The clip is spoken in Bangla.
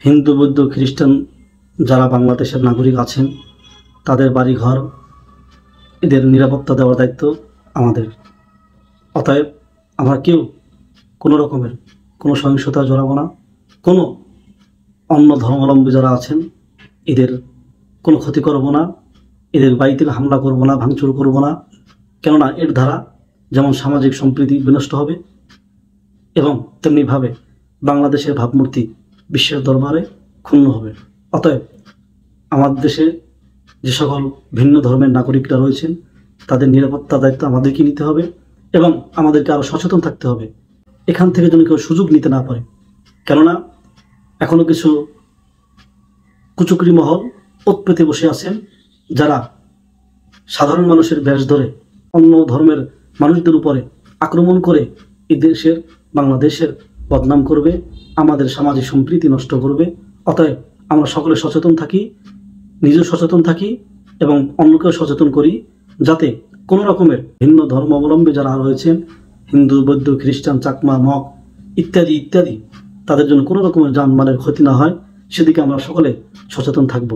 হিন্দু বৌদ্ধ খ্রিস্টান যারা বাংলাদেশের নাগরিক আছেন তাদের বাড়িঘর এদের নিরাপত্তা দেওয়ার দায়িত্ব আমাদের। অতএব আমরা কেউ কোনো রকমের কোনো সহিংসতা জড়াবো না, কোনো অন্য ধর্মাবলম্বী যারা আছেন এদের কোনো ক্ষতি করব না, এদের বাড়িতে হামলা করব না, ভাঙচুর করব না। কেননা এর দ্বারা যেমন সামাজিক সম্প্রীতি বিনষ্ট হবে এবং তেমনিভাবে বাংলাদেশের ভাবমূর্তি বিশ্বের দরবারে ক্ষুণ্ণ হবে। অতএব আমাদের দেশে যে সকল ভিন্ন ধর্মের নাগরিকরা রয়েছেন তাদের নিরাপত্তার দায়িত্ব আমাদেরকে নিতে হবে এবং আমাদেরকে আরও সচেতন থাকতে হবে, এখান থেকে যেন কেউ সুযোগ নিতে না পারে। কেননা এখনও কিছু কুচুকরি মহল ওত পেতে বসে আছেন যারা সাধারণ মানুষের বেশ ধরে অন্য ধর্মের মানুষদের উপরে আক্রমণ করে এই দেশের বাংলাদেশের বদনাম করবে, আমাদের সামাজিক সম্প্রীতি নষ্ট করবে। অতএব আমরা সকলে সচেতন থাকি, নিজেও সচেতন থাকি এবং অন্যকেও সচেতন করি, যাতে কোনো রকমের ভিন্ন ধর্মাবলম্বী যারা রয়েছেন হিন্দু বৌদ্ধ খ্রিস্টান চাকমা মগ ইত্যাদি ইত্যাদি তাদের জন্য কোনো রকমের জানমালের ক্ষতি না হয়, সেদিকে আমরা সকলে সচেতন থাকব।